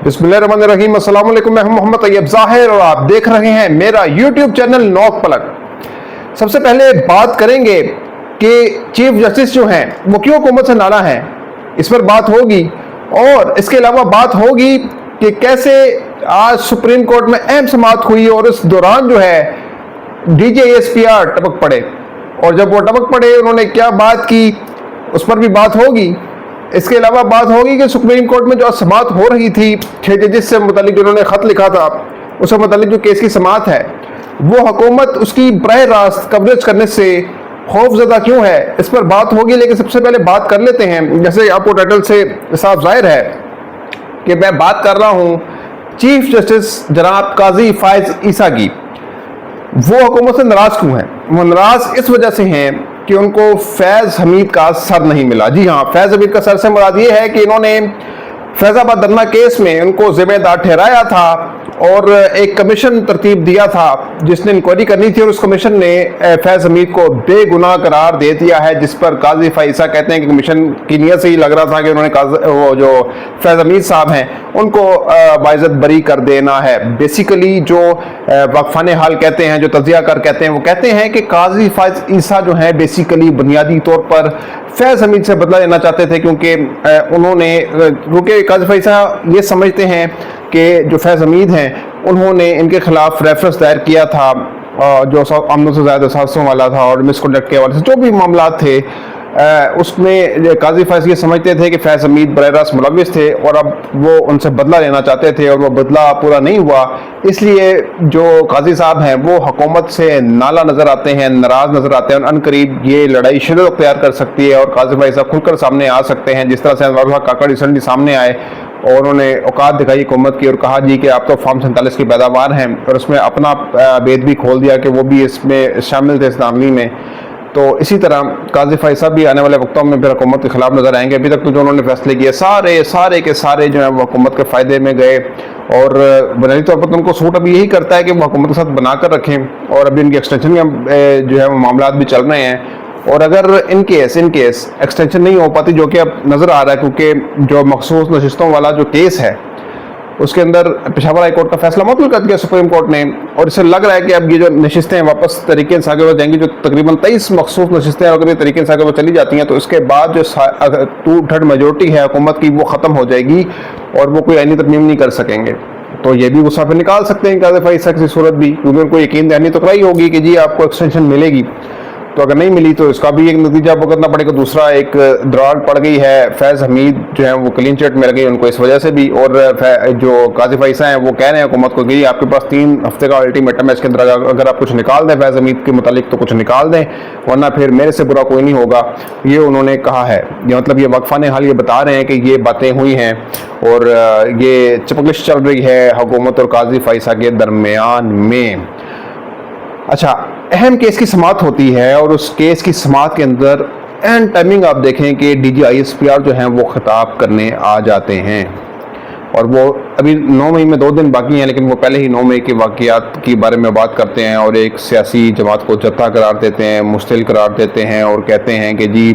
बिस्मिल्लाहिर्रहमानिर्रहीम। अस्सलाम वालेकुम। मैं हूं मोहम्मद तैयब ज़ाहिर और आप देख रहे हैं मेरा यूट्यूब चैनल नॉक पलक। सबसे पहले बात करेंगे कि चीफ जस्टिस जो हैं वो क्यों हुकूमत से नाराज़ हैं, इस पर बात होगी। और इसके अलावा बात होगी कि कैसे आज सुप्रीम कोर्ट में अहम समाअत हुई और इस दौरान जो है DJSPR टपक पड़े, और जब वो टपक पड़े उन्होंने क्या बात की उस पर भी बात होगी। इसके अलावा बात होगी कि सुप्रीम कोर्ट में जो समाअत हो रही थी 6 जजेस से मुतालिक जिन्होंने ख़त लिखा था, उससे मुतालिक जो केस की समाअत है वो हुकूमत उसकी बराह रास्त कवरेज करने से खौफज़दा क्यों है, इस पर बात होगी। लेकिन सबसे पहले बात कर लेते हैं, जैसे आपको टाइटल से साफ जाहिर है कि मैं बात कर रहा हूँ चीफ जस्टिस जनाब काजी फायज ईसा की। वो हुकूमत से नाराज़ क्यों हैं? वो नाराज़ इस वजह से हैं कि उनको फैज़ हमीद का सर नहीं मिला। जी हाँ, फैज़ हमीद का सर से मुराद ये है कि इन्होंने फैज़ाबाद धरना केस में उनको जिम्मेदार ठहराया था और एक कमीशन तरतीब दिया था जिसने इंक्वायरी करनी थी, और उस कमीशन ने फैज़ हमीद को बेगुनाह करार दे दिया है, जिस पर काजी फ़ाइसा कहते हैं कि कमीशन की नीयत से ही लग रहा था कि उन्होंने वो जो फैज़ हमीद साहब हैं उनको बाइज़्ज़त बरी कर देना है। बेसिकली जो वक्फ़ाने हाल कहते हैं, जो तज़िया कर कहते हैं, वो कहते हैं कि काजी फ़ाइज़ ईसा जो है बेसिकली बुनियादी तौर पर फैज़ हमीद से बदला लेना चाहते थे, क्योंकि काजी फ़ाइज़ा ये समझते हैं कि जो फैज़ हमीद हैं उन्होंने इनके खिलाफ रेफरेंस दायर किया था जो आमदों से ज़्यादा साजिशों वाला था, और मिसकंडक्ट के हवाले से जो भी मामला थे उसमें काजी फैज़ ये समझते थे कि फैज़ हमीद बराह रास्त मुलव्विस थे और अब वो उनसे बदला लेना चाहते थे, और वो बदला पूरा नहीं हुआ। इसलिए जो काजी साहब हैं वो हुकूमत से नाला नज़र आते हैं, नाराज़ नज़र आते हैं, और अनकरीब ये लड़ाई शिद्दत अख्तियार कर सकती है और काजी फ़ाइज़ा खुलकर सामने आ सकते हैं। जिस तरह से अनवर काकड़ रिसेंटली सामने आए और उन्होंने औकात दिखाई हुकूमत की और कहा जी कि आप तो फार्म 47 की पैदावार हैं, और उसमें अपना भेद भी खोल दिया कि वो भी इसमें शामिल थे इस नामली में। तो इसी तरह काजी फ़ाइज़ा भी आने वाले वक्तों में फिर हुकूमत के खिलाफ नज़र आएंगे। अभी तक तो जो उन्होंने फैसले किए सारे के सारे जो है वो हुकूमत के फ़ायदे में गए, और बुनियादी तौर पर तो उनको सूट अभी यही करता है कि वो हुकूमत के साथ बना कर रखें, और अभी उनकी एक्सटेंशन के जो है वो मामला भी चल रहे हैं। और अगर इन केस एक्सटेंशन नहीं हो पाती, जो कि अब नज़र आ रहा है, क्योंकि जो मखसूस नशिस्तों वाला जो केस है उसके अंदर पेशावर हाई कोर्ट का फैसला मुअत्तल कर दिया सुप्रीम कोर्ट ने, और इससे लग रहा है कि अब ये जो नशिस्तें वापस तरीके इंसाफ के पास जाएंगी, जो तकरीबन 23 मखसूस नशिस्तें अगर ये तरीके इंसाफ के पास चली जाती हैं तो इसके बाद जो 2/3 मेजोरिटी है हुकूमत की वो ख़त्म हो जाएगी और वो कोई आईनी तरमीम नहीं कर सकेंगे। तो ये भी गुस्सा पे निकाल सकते हैं काजी फ़ाइज़ा किसी सूरत भी, क्योंकि उनको यकीन दहानी तो कराई होगी कि जी आपको एक्सटेंशन मिलेगी। तो अगर नहीं मिली तो इसका भी एक नतीजा भुगतना पड़ेगा। दूसरा, एक दरार पड़ गई है, फैज़ हमीद जो है वो क्लीन चिट मिल गई उनको इस वजह से भी, और जो काजी फ़ाइज़ा हैं वो कह रहे हैं हुकूमत को कि आपके पास 3 हफ्ते का अल्टीमेटम है, इसके अंदर अगर आप कुछ निकाल दें फैज़ हमीद के मुतालिक तो कुछ निकाल दें, वरना फिर मेरे से बुरा कोई नहीं होगा, ये उन्होंने कहा है। ये मतलब ये वक्फ़ाने हाल ये बता रहे हैं कि ये बातें हुई हैं और ये चपकलिश चल रही है हुकूमत और काजी फ़ाइज़ा के दरमियान में। अच्छा, अहम केस की समाअत होती है और उस केस की समाअत के अंदर एंड टाइमिंग आप देखें कि DJSPR जो हैं वो खिताब करने आ जाते हैं, और वो अभी 9 मई में 2 दिन बाकी हैं, लेकिन वो पहले ही 9 मई के वाक़यात के बारे में बात करते हैं और एक सियासी जमात को जत्था करार देते हैं, मुश्तिल करार देते हैं, और कहते हैं कि जी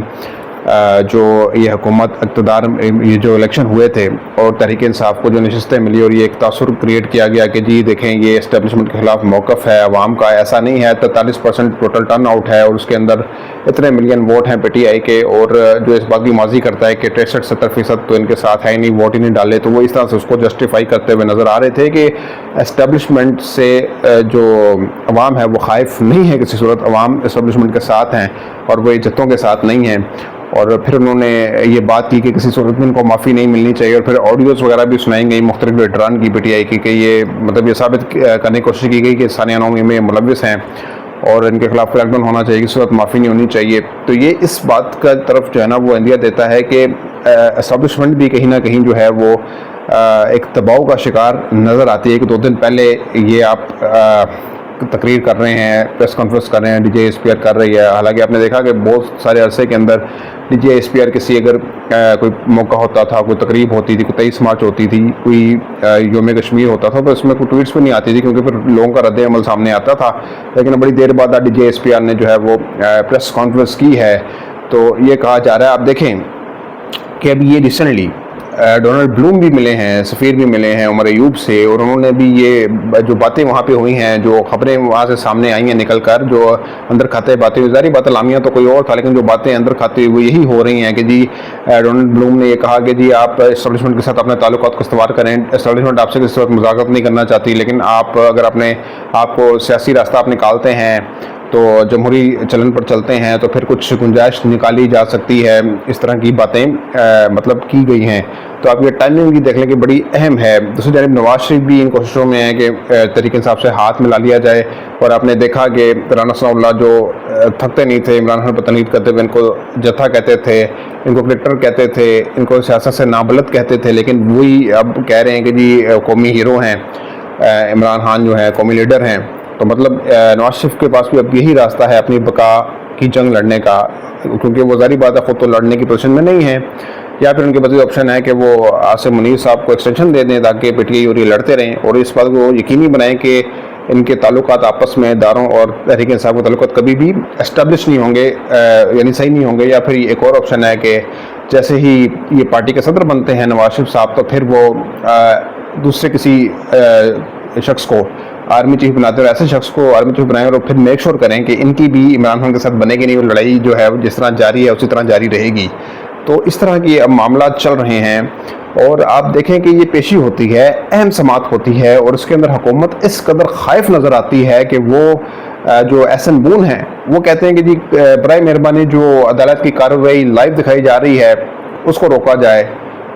जो ये हुकूमत इक़्तिदार ये जो इलेक्शन हुए थे और तहरीक इंसाफ को जो नशिस्तें मिली और ये एक तासुर क्रिएट किया गया कि जी देखें ये इस्टेब्लिशमेंट के खिलाफ मौक़िफ़ है अवाम का, ऐसा नहीं है। 43% टोटल टर्न आउट है और उसके अंदर इतने मिलियन वोट हैं PTI के, और जो इस बात की माजी करता है कि 63-70% तो इनके साथ है ही नहीं, वोट ही नहीं डाले, तो वो इस तरह से उसको जस्टिफाई करते हुए नज़र आ रहे थे कि इस्टेब्लिशमेंट से जो अवाम है वो खाइफ नहीं है किसी सूरत, अवाम इस्टेब्लिशमेंट के साथ हैं और वो इज्जतों के साथ नहीं हैं। और फिर उन्होंने ये बात की कि किसी सूरत में इनको माफ़ी नहीं मिलनी चाहिए, और फिर ऑडियोज़ वगैरह भी सुनाई गई मुख्तलिफ लीडरान की PTI की कि ये मतलब ये साबित करने की कोशिश की गई कि सानिया नौमी में मुलव्विस हैं और इनके खिलाफ क्रैकडाउन होना चाहिए, किसी सूरत माफ़ी नहीं होनी चाहिए। तो ये इस बात का तरफ जो है ना वो इंडिया देता है कि एस्टेब्लिशमेंट भी कहीं ना कहीं जो है वो एक दबाव का शिकार नज़र आती है कि 2 दिन पहले ये आप तकरीर कर रहे हैं, प्रेस कॉन्फ्रेंस कर रहे हैं, DJSPR कर रही है। हालांकि आपने देखा कि बहुत सारे अरसे के अंदर DJSPR किसी अगर कोई मौका होता था, कोई तकरीब होती थी, कोई 23 मार्च होती थी, कोई योम कश्मीर होता था, तो इसमें कोई ट्वीट्स भी नहीं आती थी क्योंकि फिर लोगों का रद्द अमल सामने आता था। लेकिन बड़ी देर बाद DJSPR ने जो है वो प्रेस कॉन्फ्रेंस की है, तो ये कहा जा रहा है, आप देखें कि अभी ये रिसेंटली ڈونلڈ بلوم بھی ملے ہیں، سفیر بھی ملے ہیں عمر ایوب سے، اور انہوں نے بھی یہ جو باتیں وہاں پہ ہوئی ہیں، جو خبریں وہاں سے سامنے آئی ہیں نکل کر، جو اندر کھاتے باتیں ہوئی، ظاہری بات اعلامیہ تو کوئی اور تھا، لیکن جو باتیں اندر کھاتے ہوئے یہی ہو رہی ہیں کہ جی ڈونلڈ بلوم نے یہ کہا کہ جی آپ اسٹیبلشمنٹ کے ساتھ اپنے تعلقات کو استوار کریں، اسٹیبلشمنٹ آپ سے کسی وقت مذاکرات نہیں کرنا چاہتی، لیکن آپ اگر آپ کو سیاسی راستہ آپ نکالتے ہیں تو جمہوری چلن پر چلتے ہیں تو پھر کچھ گنجائش نکالی جا سکتی ہے، اس طرح کی باتیں مطلب کی گئی ہیں۔ تو آپ یہ ٹائمنگ بھی دیکھ لیں کہ بڑی اہم ہے۔ دوسری جانب نواز شریف بھی ان کوششوں میں ہے کہ تحریک انصاف سے ہاتھ ملا لیا جائے، اور آپ نے دیکھا کہ رانا ثناء اللہ جو تھکتے نہیں تھے عمران خان پر تنقید کرتے ہوئے، ان کو جتھا کہتے تھے، ان کو کرکٹر کہتے تھے، ان کو سیاست سے نابلد کہتے تھے، لیکن وہی اب کہہ رہے ہیں کہ جی قومی ہیرو ہیں عمران خان، جو ہیں قومی لیڈر ہیں۔ تو مطلب نواز شریف کے پاس بھی اب یہی راستہ ہے اپنی بقا کی جنگ لڑنے کا، کیونکہ وہ ظاہری بات ہے خود تو لڑنے کی پوزیشن میں نہیں ہے، یا پھر ان کے پاس آپشن ہے کہ وہ عاصم منیر صاحب کو ایکسٹینشن دے دیں تاکہ پی ٹی آئی اور یہ لڑتے رہیں، اور اس بات کو یقینی بنائیں کہ ان کے تعلقات آپس میں داروں اور تحریک انصاف کے تعلقات کبھی بھی اسٹیبلش نہیں ہوں گے، یعنی صحیح نہیں ہوں گے۔ یا پھر ایک اور آپشن ہے کہ جیسے ہی یہ پارٹی کے صدر بنتے ہیں نواز شریف صاحب، تو پھر وہ دوسرے کسی شخص کو آرمی چیف بناتے ہیں، اور ایسے شخص کو آرمی چیف بنائیں اور پھر میک شور کریں کہ ان کی بھی عمران خان کے ساتھ بنے گی نہیں، وہ لڑائی جو ہے جس طرح جاری ہے اسی طرح جاری رہے گی۔ تو اس طرح کی اب معاملات چل رہے ہیں، اور آپ دیکھیں کہ یہ پیشی ہوتی ہے، اہم سماعت ہوتی ہے، اور اس کے اندر حکومت اس قدر خائف نظر آتی ہے کہ وہ جو ایس این بون ہیں وہ کہتے ہیں کہ جی برائے مہربانی جو عدالت کی کارروائی لائیو دکھائی جا رہی ہے اس کو روکا جائے،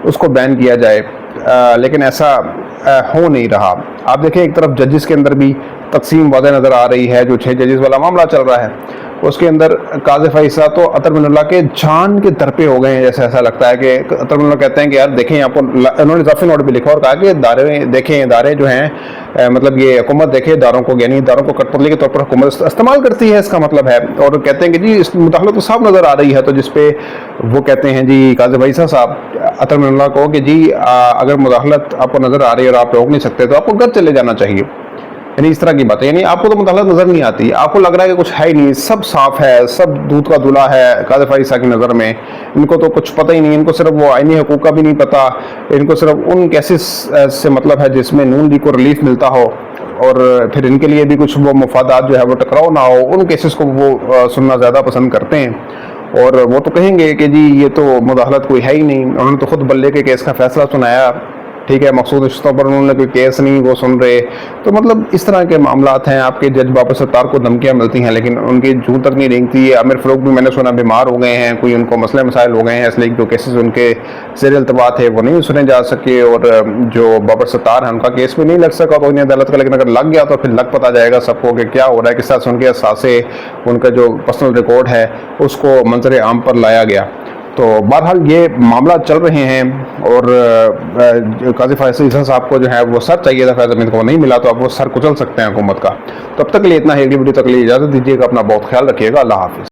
اس کو بین کیا جائے، لیکن ایسا ہو نہیں رہا۔ آپ دیکھیں ایک طرف ججز کے اندر بھی تقسیم واضح نظر آ رہی ہے، جو 6 ججز والا معاملہ چل رہا ہے اس کے اندر قاضی فیصلہ تو عطر من اللہ کے جان کے در پہ ہو گئے ہیں، جیسے ایسا لگتا ہے کہ عطر من اللہ کہتے ہیں کہ یار دیکھیں، آپ کو انہوں نے اضافی نوٹ بھی لکھا اور کہا کہ ادارے دیکھیں، ادارے جو ہیں مطلب یہ حکومت دیکھے اداروں کو، یعنی اداروں کو کٹ پتلی کے طور پر حکومت استعمال کرتی ہے، اس کا مطلب ہے، اور کہتے ہیں کہ جی اس مداخلت تو صاف نظر آ رہی ہے۔ تو جس پہ وہ کہتے ہیں جی قاضی فیصلہ صاحب عطر من اللہ کو کہ جی اگر مداخلت آپ کو نظر آ رہی ہے اور آپ روک نہیں سکتے تو آپ کو گھر چلے جانا چاہیے، یعنی اس طرح کی باتیں، یعنی آپ کو تو مداخلت نظر نہیں آتی، آپ کو لگ رہا ہے کہ کچھ ہے ہی نہیں، سب صاف ہے، سب دودھ کا دھلا ہے قاضی فیصلہ کی نظر میں، ان کو تو کچھ پتہ ہی نہیں، ان کو صرف وہ آئینی حقوق کا بھی نہیں پتہ، ان کو صرف ان کیسز سے مطلب ہے جس میں نون لیگ کو ریلیف ملتا ہو، اور پھر ان کے لیے بھی کچھ وہ مفادات جو ہے وہ ٹکراؤ نہ ہو، ان کیسز کو وہ سننا زیادہ پسند کرتے ہیں، اور وہ تو کہیں گے کہ جی یہ تو مداخلت کوئی ہے ہی نہیں، انہوں نے تو خود بلے کے کیس کا فیصلہ سنایا، ٹھیک ہے، مقصود رشتوں پر انہوں نے کوئی کیس نہیں وہ سن رہے۔ تو مطلب اس طرح کے معاملات ہیں۔ آپ کے جج بابر ستار کو دھمکیاں ملتی ہیں لیکن ان کی جوں تک نہیں رینگتی۔ عامر فاروق بھی میں نے سنا بیمار ہو گئے ہیں، کوئی ان کو مسئلے مسائل ہو گئے ہیں، اس لیے جو کیسز ان کے زیر التوا تھے وہ نہیں سنے جا سکے، اور جو بابر ستار ہیں ان کا کیس بھی نہیں لگ سکا کوئی عدالت کا، لیکن اگر لگ گیا تو پھر لگ پتہ جائے گا سب کو کہ کیا ہو رہا ہے، کس طرح سے ان کے اثاثے، ان کا جو پرسنل ریکارڈ ہے اس کو منظر عام پر لایا گیا۔ تو بہرحال یہ معاملات چل رہے ہیں، اور قاضی فیصل صاحب کو جو ہے وہ سر چاہیے تھا، فیض حمید کو نہیں ملا، تو اب وہ سر کچل سکتے ہیں حکومت کا۔ تو اب تک کے لیے اتنا ہے، اگلی ویڈیو تک کے لیے اجازت دیجیے گا، اپنا بہت خیال رکھیے گا، اللہ حافظ۔